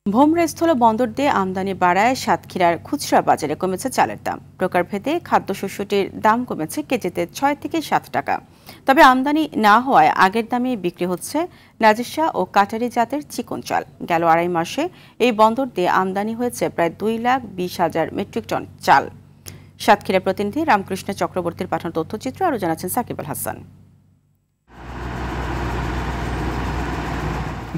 ভোমরা স্থল বন্দর দিয়ে আমদানি বাড়ায় সাতক্ষীরার খুচরা বাজারে কমেছে চালের দাম। প্রকারভেদে খাদ্যশস্যটির দাম কমেছে কেজিতে ৬ থেকে ৭ টাকা। তবে আমদানি না হওয়ায় আগের দামে বিক্রি হচ্ছে নাজিরশাহ ও কাটারি জাতের চিকন চাল। গেল আড়াই মাসে এই বন্দর দিয়ে আমদানি হয়েছে প্রায় ২,২০,০০০ মেট্রিক টন চাল। সাতক্ষীরা প্রতিনিধি রামকৃষ্ণ চক্রবর্তীর পাঠানো তথ্যচিত্র আরও জানাচ্ছেন সাকিব আল হাসান।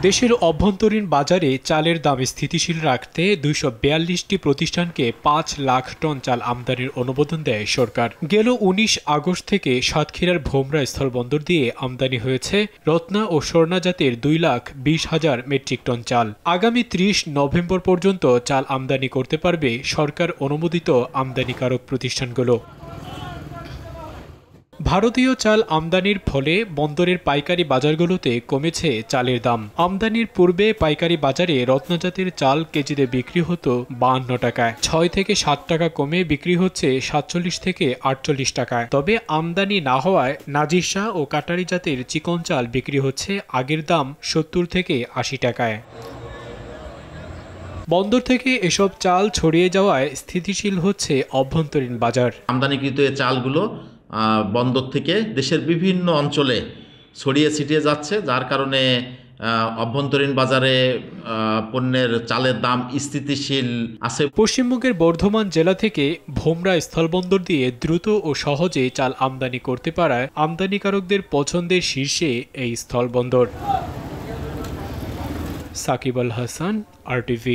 দেশের অভ্যন্তরীণ বাজারে চালের দাম স্থিতিশীল রাখতে ২৪২টি প্রতিষ্ঠানকে ৫ লাখ টন চাল আমদানির অনুমোদন দেয় সরকার। গেল ১৯ আগস্ট থেকে সাতক্ষীরার ভোমরা স্থলবন্দর দিয়ে আমদানি হয়েছে রত্না ও স্বর্ণা জাতের ২,২০,০০০ মেট্রিক টন চাল। আগামী ৩০ নভেম্বর পর্যন্ত চাল আমদানি করতে পারবে সরকার অনুমোদিত আমদানিকারক প্রতিষ্ঠানগুলো। ভারতীয় চাল আমদানির ফলে বন্দরের পাইকারি বাজারগুলোতে কমেছে চালের দাম। আমদানির পূর্বে পাইকারি বাজারে রত্নজাতের চাল কেজিতে বিক্রি হতো ৫২ টাকায়, ৬ থেকে ৭ টাকা কমে বিক্রি হচ্ছে ৪৭ থেকে ৪৮ টাকায়। তবে আমদানি না হওয়ায় নাজিরশাহ ও কাটারি জাতের চিকন চাল বিক্রি হচ্ছে আগের দাম ৭০ থেকে ৮০ টাকায়। বন্দর থেকে এসব চাল ছড়িয়ে যাওয়ায় স্থিতিশীল হচ্ছে অভ্যন্তরীণ বাজার। আমদানিকৃত এই চালগুলো বন্দর থেকে দেশের বিভিন্ন অঞ্চলে ছড়িয়ে ছিটিয়ে যাচ্ছে, যার কারণে অভ্যন্তরীণ বাজারে পণ্যের চালের দাম স্থিতিশীল আছে। পশ্চিমবঙ্গের বর্ধমান জেলা থেকে ভোমরা স্থলবন্দর দিয়ে দ্রুত ও সহজে চাল আমদানি করতে পারায় আমদানিকারকদের পছন্দের শীর্ষে এই স্থলবন্দর। সাকিব আল হাসান, RTV।